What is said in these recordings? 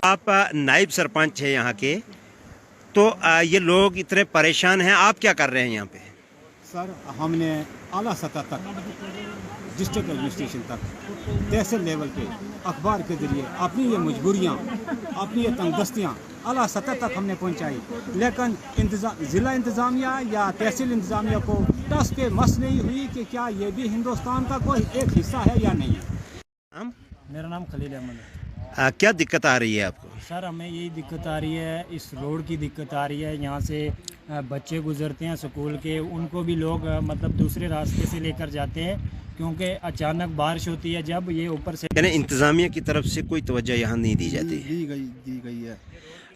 आप नायब सरपंच है यहाँ के, तो ये लोग इतने परेशान हैं, आप क्या कर रहे हैं यहाँ पे? सर हमने आला सतह तक, डिस्ट्रिक्ट एडमिनिस्ट्रेशन तक, तहसील लेवल पे अखबार के जरिए अपनी ये मजबूरियाँ, अपनी ये तंगदस्तियाँ आला सतह तक हमने पहुँचाई, लेकिन ज़िला इंतज़ामिया या तहसील इंतज़ामिया को टस पे मस नहीं हुई कि क्या ये भी हिंदुस्तान का कोई एक हिस्सा है या नहीं है। मेरा नाम खलील अहमद है। क्या दिक्कत आ रही है आपको? सर हमें यही दिक्कत आ रही है, इस रोड की दिक्कत आ रही है। यहाँ से बच्चे गुजरते हैं स्कूल के, उनको भी लोग मतलब दूसरे रास्ते से लेकर जाते हैं, क्योंकि अचानक बारिश होती है जब ये ऊपर से। यानी इंतज़ामिया की तरफ से कोई तवज्जो यहाँ नहीं दी जाती? दी गई है।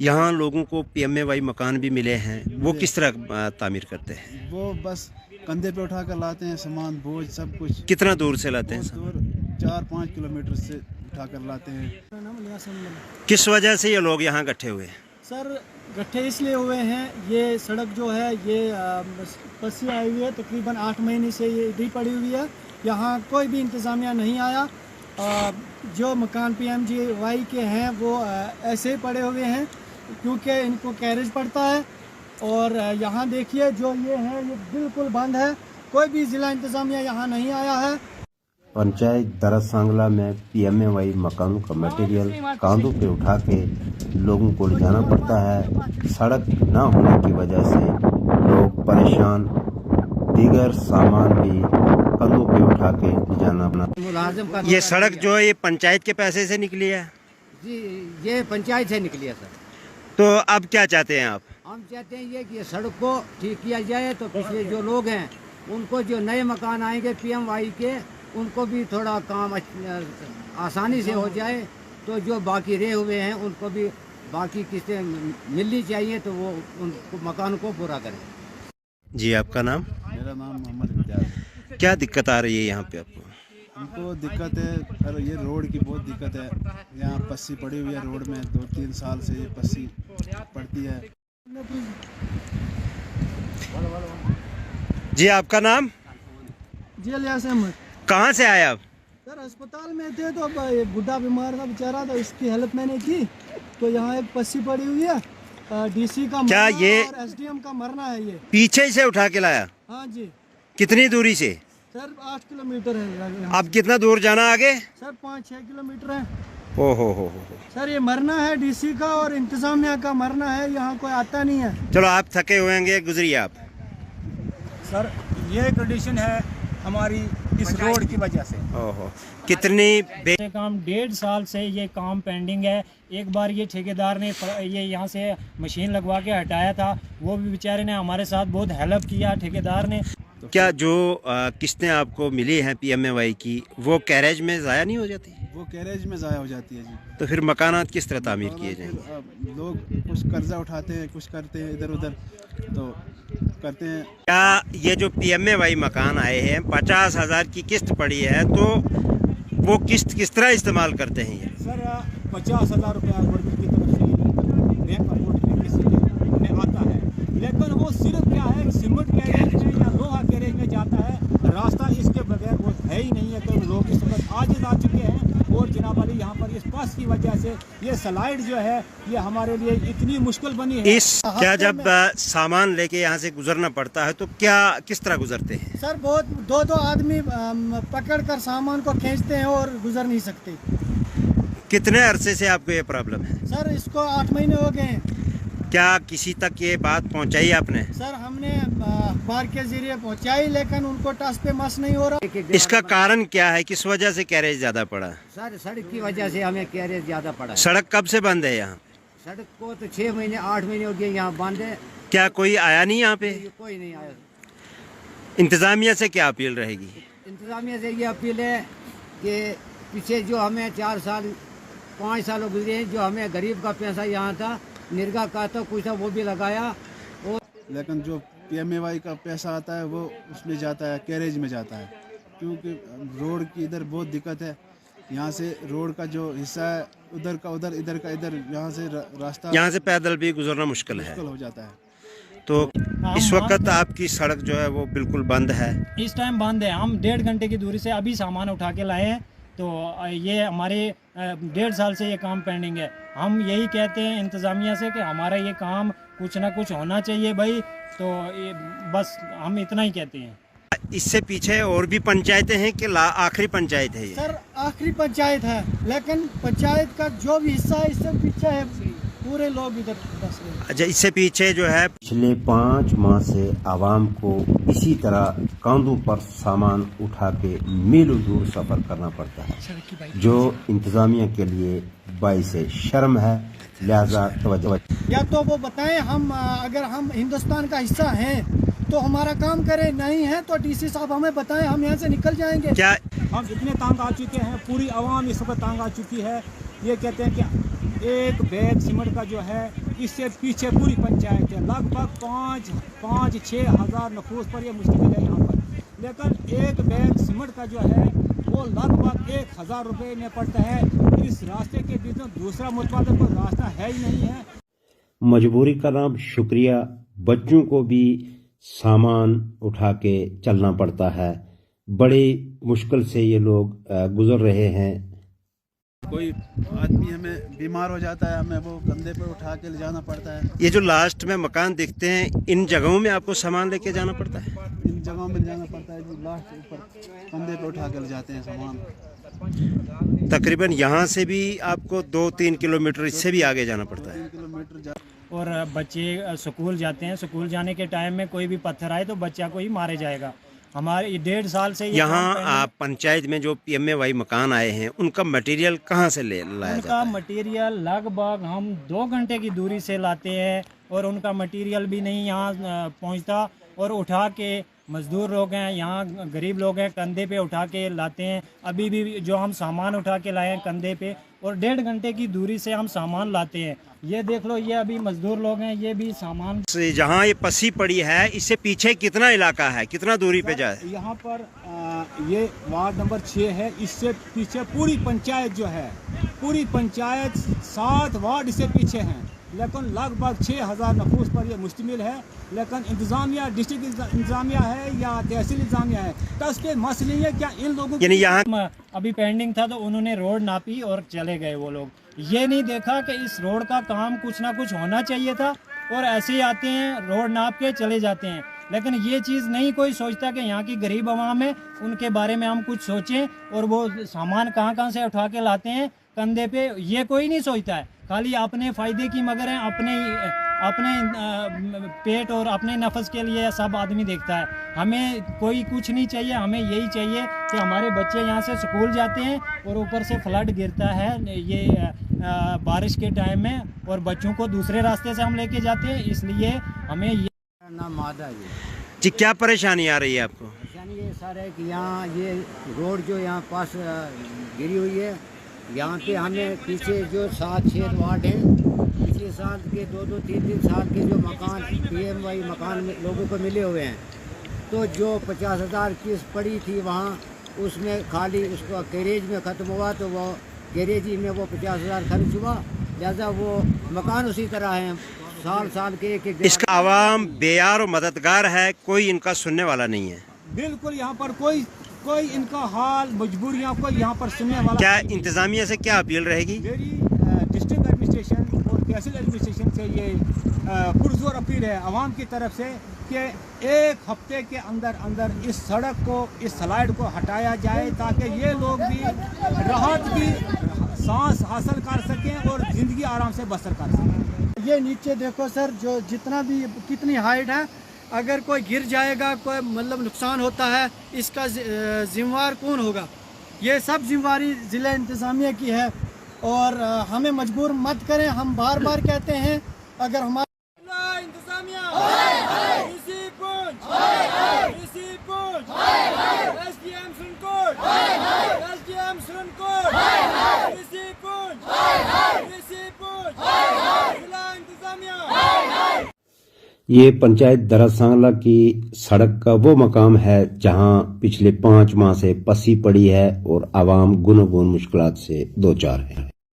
यहाँ लोगों को PMAY मकान भी मिले हैं, वो किस तरह तामीर करते हैं? वो बस कंधे पे उठा कर लाते हैं, सामान बोझ सब कुछ। कितना दूर से लाते हैं? 4-5 किलोमीटर से उठा कर लाते हैं। किस वजह से ये लोग यहाँ इकट्ठे हुए? सर इकट्ठे इसलिए हुए हैं, ये सड़क जो है ये पस्सी आई हुई है, तकरीबन 8 महीने से ये इधर पड़ी हुई है। यहाँ कोई भी इंतज़ामिया नहीं आया। जो मकान PMGY के हैं वो ऐसे ही पड़े हुए हैं, क्योंकि इनको कैरेज पड़ता है। और यहाँ देखिए जो ये है ये बिल्कुल बंद है, कोई भी ज़िला इंतज़ामिया यहाँ नहीं आया है। पंचायत दरस सांगला में PMAY मकानों का मटेरियल कांधों पे उठा के लोगों को ले जाना पड़ता है। सड़क ना होने की वजह से लोग परेशान, दीगर सामान भी कंधों पे उठा के ले जाना पड़ा। ये सड़क जो है ये पंचायत के पैसे से निकली है? जी ये पंचायत से निकली है सर। तो अब क्या चाहते हैं आप? हम चाहते हैं ये कि ये सड़क को ठीक किया जाए, तो पिछले जो लोग हैं उनको जो नए मकान आएंगे PMY के, उनको भी थोड़ा काम आसानी से हो जाए। तो जो बाकी रहे हुए हैं उनको भी बाकी किस्तें मिलनी चाहिए, तो वो उन मकान को पूरा करें। जी आपका नाम? मेरा नाम मोहम्मद इम्तियाज़। क्या दिक्कत आ रही है यहाँ पे आपको? हमको दिक्कत है, अरे ये रोड की बहुत दिक्कत है। यहाँ पस्सी पड़ी हुई है रोड में, 2-3 साल से ये पस्सी पड़ती है। जी आपका नाम? जी इलियास अहमद। कहाँ से आए आप? सर अस्पताल में थे, तो ये बुढ़ा बीमार था बेचारा, तो इसकी हेल्प मैंने की। तो यहाँ एक पस्सी पड़ी हुई है, DC का क्या मरना ये और SDM का मरना है। ये पीछे से उठा के लाया? हाँ जी। कितनी दूरी से? सर 8 किलोमीटर है। अब कितना दूर जाना आगे? सर 5-6 किलोमीटर है। ओ हो। सर ये मरना है DC का और इंतज़ामिया का मरना है, यहाँ कोई आता नहीं है। चलो आप थके हुए होंगे, गुजरिए आप। सर ये कंडीशन है हमारी इस रोड की वजह से। ओहो, कितनी काम 1.5 साल से ये काम पेंडिंग है। एक बार ये ठेकेदार ने ये यहाँ से मशीन लगवा के हटाया था, वो भी बेचारे ने हमारे साथ बहुत हेल्प किया ठेकेदार ने। क्या जो किस्तें आपको मिली हैं PMAY की, वो कैरेज में ज़ाया नहीं हो जाती? वो कैरेज में ज़ाया हो जाती है जी। तो फिर मकानात किस तरह तामीर किए जाएंगे? लोग कुछ कर्जा उठाते हैं, कुछ करते हैं इधर उधर, तो करते हैं। क्या ये जो PMAY मकान आए हैं 50,000 की किस्त पड़ी है, तो वो किस्त किस तरह इस्तेमाल करते हैं ये? सर 50,000 रुपया गवर्नमेंट की तरफ से बैंक अकाउंट में किसी में आता है, लेकिन वो सिर्फ क्या है सीमेंट कैरेज में या लोहा कैरेज में जाता है, रास्ता इसके बगैर वो है ही नहीं है। तो लोग इस वक्त आजिज़ आ चुके हैं। और जनाब अली यहाँ पर इस पास की वजह से ये स्लाइड जो है ये हमारे लिए इतनी मुश्किल बनी है। क्या जब सामान लेके यहाँ से गुजरना पड़ता है तो क्या किस तरह गुजरते हैं? सर बहुत 2-2 आदमी पकड़ कर सामान को खींचते हैं और गुजर नहीं सकते। कितने अरसे से आपको ये प्रॉब्लम है? सर इसको 8 महीने हो गए हैं। क्या किसी तक ये बात पहुंचाई आपने? सर हमने अखबार के जरिए पहुंचाई, लेकिन उनको टस पे मस नहीं हो रहा। इसका कारण क्या है, किस वजह से कैरेज ज्यादा पड़ा? सर सड़क की वजह से हमें कैरेज ज्यादा पड़ा है। सड़क कब से बंद है यहाँ? सड़क को तो 6 महीने 8 महीने हो गए यहाँ बंद है। क्या कोई आया नहीं यहाँ पे? कोई नहीं आया। इंतजामिया से क्या अपील रहेगी? इंतजामिया से ये अपील है कि पीछे जो हमें 4 साल 5 साल गुजरे हैं, जो हमें गरीब का पैसा यहाँ था, निर्गा का तो कुछ था, वो भी लगाया। और लेकिन जो PMAY का पैसा आता है वो उसमें जाता है, कैरेज में जाता है। क्योंकि रोड की इधर बहुत दिक्कत है। यहाँ से रोड का जो हिस्सा है उधर का उधर, इधर का इधर, यहाँ से रास्ता यहाँ से पैदल भी गुजरना मुश्किल है। मुश्किल हो जाता है। तो इस वक्त आपकी सड़क जो है वो बिल्कुल बंद है। इस टाइम बंद है। हम 1.5 घंटे की दूरी से अभी सामान उठा के लाए हैं। तो ये हमारे 1.5 साल से ये काम पेंडिंग है। हम यही कहते हैं इंतज़ामिया से कि हमारा ये काम कुछ ना कुछ होना चाहिए भाई। तो ये बस हम इतना ही कहते हैं। इससे पीछे और भी पंचायतें हैं कि आखिरी पंचायत है ये? सर आखिरी पंचायत है, लेकिन पंचायत का जो भी हिस्सा है इससे पीछे है, पूरे लोग इधर बस रहे हैं। अच्छा, इससे पीछे जो है पिछले 5 माह से आवाम को इसी तरह कंधों पर सामान उठा के मीलों दूर सफर करना पड़ता है, जो इंतजामिया के लिए बाइस शर्म है। लिहाजा तवज्जो। या तो वो बताएं, हम अगर हम हिंदुस्तान का हिस्सा हैं तो हमारा काम करें, नहीं है तो डीसी साहब हमें बताएं, हम यहाँ से निकल जाएंगे। क्या हम इतने तंग आ चुके हैं, पूरी आवाम इस वक्त तंग आ चुकी है। ये कहते हैं कि एक बैग सीमेंट का जो है इससे पीछे पूरी पंचायत है, लगभग 5-6 हज़ार नफूस पर यह मुश्किल है यहाँ पर। लेकिन एक बैग सीमेंट का जो है वो लगभग 1000 रुपये में पड़ता है। इस रास्ते के बीच में दूसरा मुतबादल कोई रास्ता है ही नहीं है। मजबूरी का नाम शुक्रिया, बच्चों को भी सामान उठा के चलना पड़ता है। बड़ी मुश्किल से ये लोग गुजर रहे हैं। कोई आदमी हमें बीमार हो जाता है, हमें वो कंधे पे उठा के ले जाना पड़ता है। ये जो लास्ट में मकान दिखते हैं, इन जगहों में आपको सामान लेके जाना पड़ता है? इन जगहों में जाना पड़ता है, जो लास्ट ऊपर कंधे पे उठा के ले जाते हैं सामान। तकरीबन यहाँ से भी आपको 2-3 किलोमीटर इससे भी आगे जाना पड़ता है। 3 किलोमीटर और बच्चे स्कूल जाते हैं, स्कूल जाने के टाइम में कोई भी पत्थर आए तो बच्चा को ही मारे जाएगा। हमारे 1.5 साल से यहाँ आप पंचायत में जो PMAY मकान आए हैं, उनका मटेरियल कहाँ से लाया जाता है? उनका मटेरियल लगभग हम 2 घंटे की दूरी से लाते हैं और उनका मटेरियल भी नहीं यहाँ पहुँचता। और उठा के मज़दूर लोग हैं, यहाँ गरीब लोग हैं, कंधे पे उठा के लाते हैं। अभी भी जो हम सामान उठा के लाए हैं कंधे पे, और 1.5 घंटे की दूरी से हम सामान लाते हैं। ये देख लो, ये अभी मजदूर लोग हैं, ये भी सामान। जहाँ ये पसी पड़ी है, इससे पीछे कितना इलाका है, कितना दूरी पे जाए? यहाँ पर ये वार्ड नंबर 6 है। इससे पीछे पूरी पंचायत जो है, पूरी पंचायत 7 वार्ड इससे पीछे हैं। लेकिन लगभग 6000 नफूस पर यह मुश्तमिल है। लेकिन इंतज़ामिया, डिस्ट्रिक्ट इंतज़ामिया है या तहसील इंतज़ामिया है, तो उसके मसले है क्या इन लोगों यानी यहाँ अभी पेंडिंग था तो उन्होंने रोड नापी और चले गए वो लोग। ये नहीं देखा कि इस रोड का काम कुछ ना कुछ होना चाहिए था, और ऐसे ही आते हैं, रोड नाप के चले जाते हैं। लेकिन ये चीज़ नहीं कोई सोचता कि यहाँ की गरीब आवाम है, उनके बारे में हम कुछ सोचें। और वो सामान कहाँ से उठा के लाते हैं कंधे पे, ये कोई नहीं सोचता है। खाली अपने फ़ायदे की मगर हैं, अपने पेट और अपने नफस के लिए सब आदमी देखता है। हमें कोई कुछ नहीं चाहिए, हमें यही चाहिए कि हमारे बच्चे यहाँ से स्कूल जाते हैं और ऊपर से फ्लड गिरता है ये बारिश के टाइम में, और बच्चों को दूसरे रास्ते से हम लेके जाते हैं। इसलिए हमें ये नाम मादा जी, क्या परेशानी आ रही है आपको? परेशानी ये सर है कि यहाँ ये रोड जो यहाँ पास गिरी हुई है, यहाँ पे हमें पीछे जो 7-6 वार्ड हैं, पिछले साल के 2-2, 3-3 साल के जो मकान PMAY मकान लोगों को मिले हुए हैं, तो जो 50,000 किस्त पड़ी थी वहाँ, उसमें खाली उसको गैरेज में ख़त्म हुआ, तो वो गैरेज ही में वो 50,000 खर्च हुआ। लिहाजा वो मकान उसी तरह हैं, साल के एक इसका आवाम बेयार और मददगार है, कोई इनका सुनने वाला नहीं है। बिल्कुल यहाँ पर कोई इनका हाल, मजबूरियाँ कोई यहाँ पर सुनने वाला। क्या इंतज़ामिया से क्या अपील रहेगी? मेरी डिस्ट्रिक्ट एडमिनिस्ट्रेशन और तहसील एडमिनिस्ट्रेशन से ये पुरजोर अपील है आवाम की तरफ से कि 1 हफ्ते के अंदर इस सड़क को, इस स्लाइड को हटाया जाए, ताकि ये लोग भी राहत की सांस हासिल कर सकें और ज़िंदगी आराम से बसर कर सकें। ये नीचे देखो सर, जो जितना भी कितनी हाइट है, अगर कोई गिर जाएगा, कोई मतलब नुकसान होता है, इसका जिम्मेवार कौन होगा? ये सब जिम्मेवारी ज़िला इंतज़ामिया की है, और हमें मजबूर मत करें। हम बार बार कहते हैं, अगर हमारा ये पंचायत दरअसल की सड़क का वो मकाम है जहां पिछले 5 माह से पसी पड़ी है और आवाम गुनगुन मुश्किलात से दो चार है।